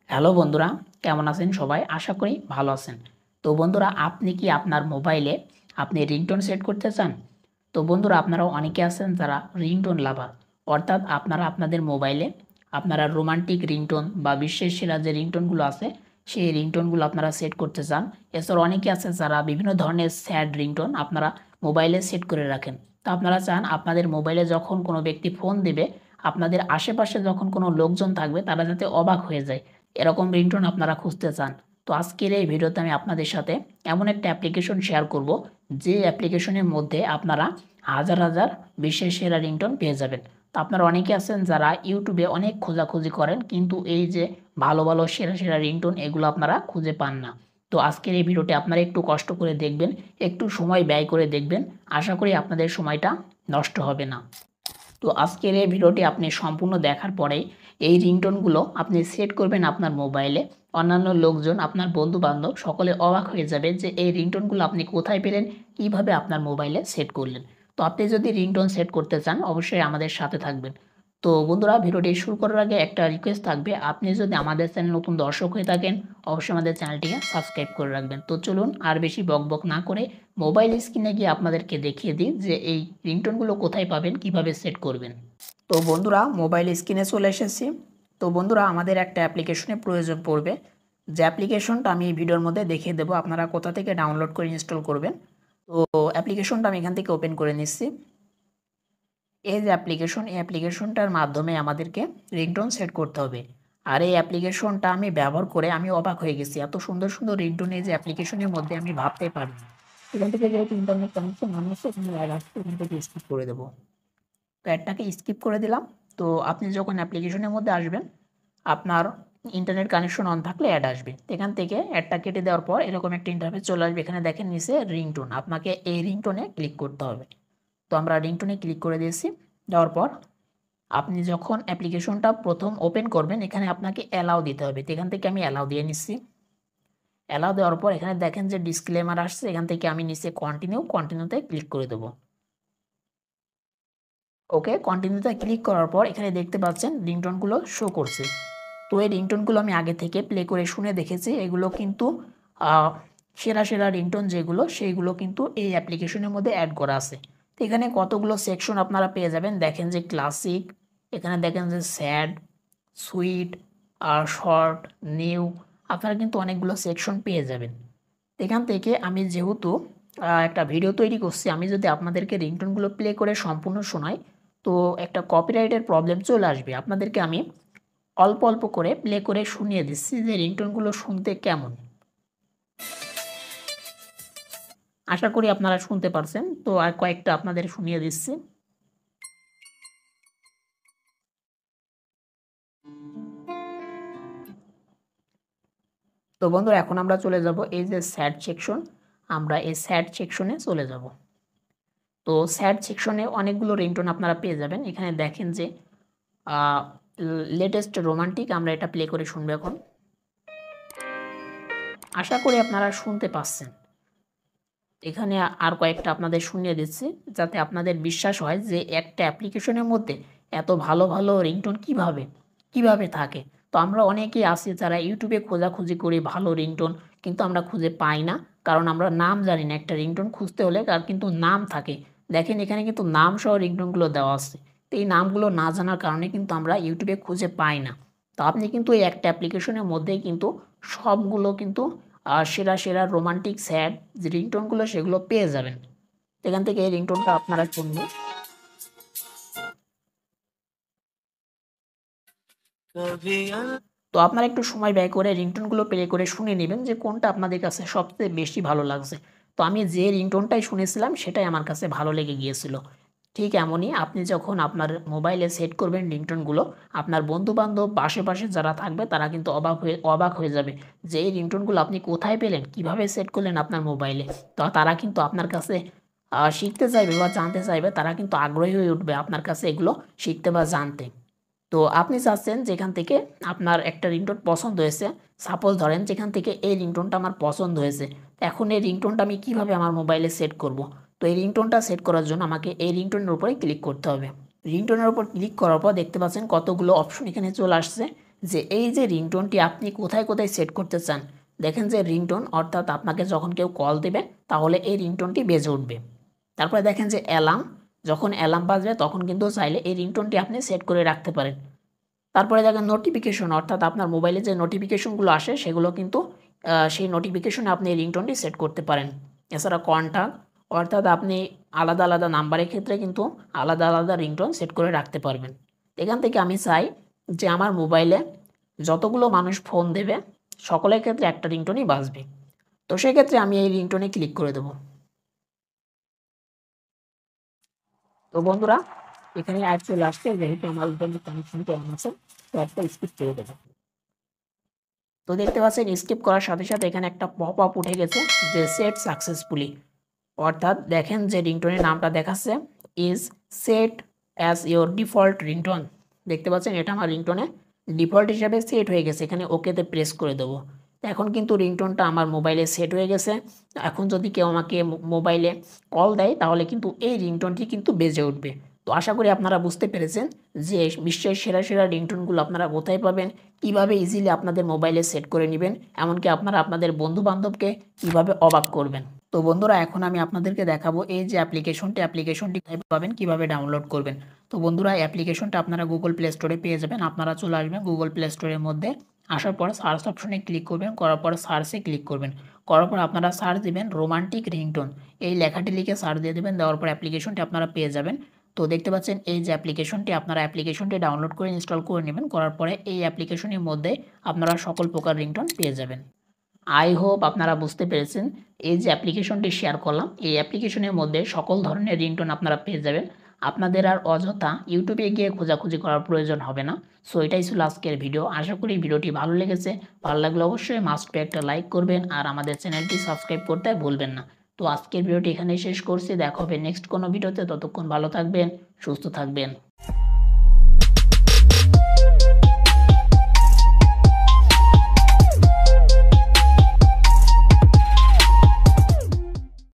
Hello বন্ধুরা, কেমন আছেন সবাই? আশা করি ভালো আছেন। তো বন্ধুরা, আপনি কি আপনার মোবাইলে আপনি রিংটোন সেট করতে চান? তো বন্ধুরা, আপনারা অনেকে আছেন যারা রিংটোন লাভার। অর্থাৎ আপনারা আপনাদের মোবাইলে আপনারা রোমান্টিক রিংটোন বা বিশ্বের সেরা যে রিংটোনগুলো আছে, সেই রিংটোনগুলো আপনারা সেট করতে চান। এছাড়াও অনেকে আছে যারা বিভিন্ন ধরনের স্যাড রিংটোন আপনারা মোবাইলে সেট করে রাখেন। তো আপনারা চান আপনাদের মোবাইলে যখন কোনো ব্যক্তি ফোন দিবে, আপনাদের আশেপাশে যখন কোনো লোকজন থাকবে তারা যাতে অবাক হয়ে যায়। এরকম রিংটোন আপনারা খুঁজতে চান। তো আজকের এই ভিডিওতে আমি আপনাদের সাথে এমন একটা অ্যাপ্লিকেশন শেয়ার করব, যে অ্যাপ্লিকেশনের মধ্যে আপনারা হাজার হাজার বিশ্বের সেরা রিংটোন পেয়ে যাবেন। তো আপনারা অনেকে আছেন যারা ইউটিউবে অনেক খোঁজাখুঁজি করেন, কিন্তু এই যে ভালো ভালো সেরা সেরা রিংটোন এগুলো আপনারা খুঁজে পান না। তো আজকের এই ভিডিওটি আপনারা একটু কষ্ট করে দেখবেন, একটু সময় ব্যয় করে দেখবেন। আশা করি আপনাদের সময়টা নষ্ট হবে না। তো আজকের এই ভিডিওটি আপনি সম্পূর্ণ দেখার পরেই এই রিংটোনগুলো আপনি সেট করবেন আপনার মোবাইলে। অন্যান্য লোকজন, আপনার বন্ধু-বান্ধব সকলে অবাক হয়ে যাবে যে এই রিংটোনগুলো আপনি কোথায় পেলেন, কিভাবে আপনার মোবাইলে সেট করলেন। তো আপনি যদি রিংটোন সেট করতে চান অবশ্যই আমাদের সাথে থাকবেন। তো বন্ধুরা, ভিডিওটি শুরু করার আগে একটা রিকোয়েস্ট থাকবে, আপনি যদি আমাদের চ্যানেল নতুন দর্শক হয়ে থাকেন অবশ্যই আমাদের চ্যানেলটিকে সাবস্ক্রাইব করে রাখবেন। তো চলুন আর বেশি বকবক না করে মোবাইল স্ক্রিনে গিয়ে আপনাদেরকে দেখিয়ে দিই যে এই রিংটোনগুলো কোথায় পাবেন, কিভাবে সেট করবেন। তো বন্ধুরা, মোবাইল স্ক্রিনে চলে এসেছি। তো বন্ধুরা, আমাদের একটা অ্যাপ্লিকেশনের প্রয়োজন পড়বে, যে অ্যাপ্লিকেশনটা আমি এই ভিডিওর মধ্যে দেখিয়ে দেবো আপনারা কোথা থেকে ডাউনলোড করে ইনস্টল করবেন। তো অ্যাপ্লিকেশনটা আমি এখান থেকে ওপেন করে নিচ্ছি। এই যে অ্যাপ্লিকেশন, এই অ্যাপ্লিকেশনটার মাধ্যমে আমাদেরকে রিংটোন সেট করতে হবে। আর এই অ্যাপ্লিকেশনটা আমি ব্যবহার করে আমি অবাক হয়ে গেছি, এত সুন্দর সুন্দর রিংটোন এই যে অ্যাপ্লিকেশনের মধ্যে আমি ভাবতেই পারি না। এখান থেকে যেহেতু ইন্টারনেট কানেকশন না হচ্ছে, এখানে অ্যাড আসছে, এখান থেকে স্কিপ করে দেবো। তো অ্যাডটাকে স্কিপ করে দিলাম। তো আপনি যখন অ্যাপ্লিকেশনের মধ্যে আসবেন, আপনার ইন্টারনেট কানেকশন অন থাকলে অ্যাড আসবে। এখান থেকে অ্যাডটা কেটে দেওয়ার পর এরকম একটা ইন্টারফেস চলে আসবে। এখানে দেখেন নিচে রিংটোন, আপনাকে এই রিংটোনে ক্লিক করতে হবে। তো আমরা রিংটোনে ক্লিক করে দিয়েছি। দেওয়ার পর আপনি যখন অ্যাপ্লিকেশনটা প্রথম ওপেন করবেন, এখানে আপনাকে অ্যালাউ দিতে হবে। তো এখান থেকে আমি অ্যালাউ দিয়ে নিচ্ছি। অ্যালাউ দেওয়ার পর এখানে দেখেন যে ডিসক্লেমার আসছে, এখান থেকে আমি নিচে কন্টিনিউতে ক্লিক করে দেবো। ওকে, কন্টিনিউতে ক্লিক করার পর এখানে দেখতে পাচ্ছেন রিংটোনগুলো শো করছে। তো এই রিংটোনগুলো আমি আগে থেকে প্লে করে শুনে দেখেছি, এগুলো কিন্তু সেরা সেরা রিংটোন যেগুলো, সেইগুলো কিন্তু এই অ্যাপ্লিকেশনের মধ্যে অ্যাড করা আছে। তো এখানে কতগুলো সেকশন আপনারা পেয়ে যাবেন, দেখেন যে ক্লাসিক, এখানে দেখেন যে স্যাড, সুইট, আর শর্ট, নিউ, আপনারা কিন্তু অনেকগুলো সেকশন পেয়ে যাবেন। এখান থেকে আমি যেহেতু একটা ভিডিও তৈরি করছি, আমি যদি আপনাদেরকে রিংটোনগুলো প্লে করে সম্পূর্ণ শোনাই তো একটা কপিরাইটের প্রবলেম চলে আসবে। আপনাদেরকে আমি অল্প অল্প করে প্লে করে শুনিয়ে দিচ্ছি যে রিংটোনগুলো শুনতে কেমন। আশা করি আপনারা শুনতে পারছেন। তো আর কয়েকটা আপনাদের শুনিয়ে দিচ্ছি। তো বন্ধুরা, এখন আমরা চলে যাব এই যে স্যাড সেকশন, আমরা এই স্যাড সেকশনে চলে যাব। তো স্যাড সেকশনে অনেকগুলো রিংটোন আপনারা পেয়ে যাবেন। এখানে দেখেন যে লেটেস্ট রোমান্টিক, আমরা এটা প্লে করে শুনবো এখন। আশা করি আপনারা শুনতে পাচ্ছেন। এখানে আর কয়েকটা আপনাদের শুনিয়ে দিচ্ছি, যাতে আপনাদের বিশ্বাস হয় যে একটা অ্যাপ্লিকেশনের মধ্যে এত ভালো ভালো রিংটোন কিভাবে থাকে। তো আমরা অনেকেই আছি যারা ইউটিউবে খোঁজাখুঁজি করি ভালো রিংটোন, কিন্তু আমরা খুঁজে পাই না, কারণ আমরা নাম জানি না। একটা রিংটোন খুঁজতে হলে তার কিন্তু নাম থাকে। দেখেন এখানে কিন্তু নাম সহ রিংটোনগুলো দেওয়া আছে। তো এই নামগুলো না জানার কারণে কিন্তু আমরা ইউটিউবে খুঁজে পাই না। তো আপনি কিন্তু এই একটা অ্যাপ্লিকেশনের মধ্যেই কিন্তু সবগুলো কিন্তু সেরা সেরা রোমান্টিক স্যাড যে রিংটোনগুলো সেগুলো পেয়ে যাবেন। এখান থেকে এই রিংটোনটা আপনারা শুনবেন। তো আপনারা একটু সময় ব্যয় করে রিংটোনগুলো প্লে করে শুনে নেবেন যে কোনটা আপনাদের কাছে সবচেয়ে বেশি ভালো লাগছে। তো আমি যে রিংটোনটাই শুনেছিলাম সেটাই আমার কাছে ভালো লেগে গিয়েছিল। ঠিক এমনই আপনি যখন আপনার মোবাইলে সেট করবেন রিংটোনগুলো, আপনার বন্ধু-বান্ধব আশেপাশে যারা থাকবে তারা কিন্তু অবাক হয়ে যাবে যে এই রিংটোনগুলো আপনি কোথায় পেলেন, কিভাবে সেট করলেন আপনার মোবাইলে। তো তারা কিন্তু আপনার কাছে শিখতে চাইবে বা জানতে চাইবে, তারা কিন্তু আগ্রহী হয়ে উঠবে আপনার কাছে এগুলো শিখতে বা জানতে। তো আপনি চাচ্ছেন যেখান থেকে আপনার একটা রিংটোন পছন্দ হয়েছে, সাপোজ ধরেন যেখান থেকে এই রিংটোনটা আমার পছন্দ হয়েছে, এখন এই রিংটোনটা আমি কিভাবে আমার মোবাইলে সেট করব। তো এই রিংটোনটা সেট করার জন্য আমাকে এই রিংটোনের উপরে ক্লিক করতে হবে। রিংটোনের উপর ক্লিক করার পর দেখতে পাচ্ছেন কতগুলো অপশন এখানে চলে আসছে। যে এই যে রিংটোনটি আপনি কোথায় কোথায় সেট করতে চান। দেখেন যে রিংটোন অর্থাৎ আপনাকে যখন কেউ কল দেবে তাহলে এই রিংটোনটি বেজে উঠবে। তারপরে দেখেন যে অ্যালার্ম, যখন অ্যালার্ম বাজবে তখন কিন্তু চাইলে এই রিংটোনটি আপনি সেট করে রাখতে পারেন। তারপরে দেখেন নোটিফিকেশন, অর্থাৎ আপনার মোবাইলে যে নোটিফিকেশনগুলো আসে সেগুলো কিন্তু সেই নোটিফিকেশনে আপনি এই রিংটোনটি সেট করতে পারেন। এছাড়া কন্টাক্ট, অর্থাৎ আপনি আলাদা আলাদা নাম্বারের ক্ষেত্রে কিন্তু আলাদা আলাদা রিংটোন সেট করে রাখতে পারবেন। এখান থেকে আমি চাই যে আমার মোবাইলে যতগুলো মানুষ ফোন দেবে সকলের ক্ষেত্রে একটা রিংটোনই বাজবে। তো সেক্ষেত্রে আমি এই রিংটোনে ক্লিক করে দেবো। তো বন্ধুরা, এখানে অ্যাড চলে আসছে, যেহেতু আমার ইন্টারনেট কানেকশনটি অন আছে তো একটা স্কিপ করে দেবো। তো দেখতে পাচ্ছেন স্কিপ করার সাথে সাথে এখানে একটা পপ আপ উঠে গেছে যে সেট সাকসেসফুলি, অর্থাৎ দেখেন যে রিংটোনের নামটা দেখাচ্ছে is set as your default ringtone. দেখতে পাচ্ছেন এটা আমার রিংটোনে ডিফল্ট হিসাবে সেট হয়ে গেছে, এখানে ওকেতে প্রেস করে দেবো। এখন কিন্তু রিংটোনটা আমার মোবাইলে সেট হয়ে গেছে। এখন যদি কেউ আমাকে মোবাইলে কল দেয় তাহলে কিন্তু এই রিংটোনটি কিন্তু বেজে উঠবে। তো আশা করি আপনারা বুঝতে পেরেছেন যে বিশ্বের সেরা সেরা রিংটোনগুলো আপনারা কোথায় পাবেন, কিভাবে ইজিলি আপনাদের মোবাইলে সেট করে নেবেন, এমনকি আপনারা আপনাদের বন্ধু বান্ধবকে কীভাবে অবাক করবেন। তো বন্ধুরা, এখন আমি আপনাদেরকে দেখাবো এই যে অ্যাপ্লিকেশনটি কোথায় পাবেন, কিভাবে ডাউনলোড করবেন। তো বন্ধুরা, অ্যাপ্লিকেশনটা আপনারা গুগল প্লে স্টোরে পেয়ে যাবেন। আপনারা চলে আসবেন গুগল প্লে স্টোরের মধ্যে, আসার পর সার্চ অপশনে ক্লিক করবেন, করার পর সার্চে ক্লিক করবেন, করার পর আপনারা সার্চ দিবেন রোমান্টিক রিংটোন, এই লেখাটি লিখে সার্চ দিয়ে দেবেন। দেওয়ার পর অ্যাপ্লিকেশনটি আপনারা পেয়ে যাবেন। তো দেখতে পাচ্ছেন এই যে অ্যাপ্লিকেশনটি ডাউনলোড করে ইনস্টল করে নেবেন। করার পরে এই অ্যাপ্লিকেশনের মধ্যে আপনারা সকল প্রকার রিংটোন পেয়ে যাবেন। আই হোপ আপনারা বুঝতে পেরেছেন। এই যে অ্যাপ্লিকেশনটি শেয়ার করলাম, এই অ্যাপ্লিকেশনের মধ্যে সকল ধরনের রিংটোন আপনারা পেয়ে যাবেন। আপনাদের আর অযথা ইউটিউবে গিয়ে খোঁজাখুঁজি করার প্রয়োজন হবে না। সো এটাই ছিল আজকের ভিডিও। আশা করি ভিডিওটি ভালো লেগেছে। ভালো লাগলে অবশ্যই মাস্ট টু একটা লাইক করবেন আর আমাদের চ্যানেলটি সাবস্ক্রাইব করতে ভুলবেন না। তো আজকের ভিডিওটি এখানেই শেষ করছি। দেখা হবে নেক্সট কোনো ভিডিওতে। ততক্ষণ ভালো থাকবেন, সুস্থ থাকবেন।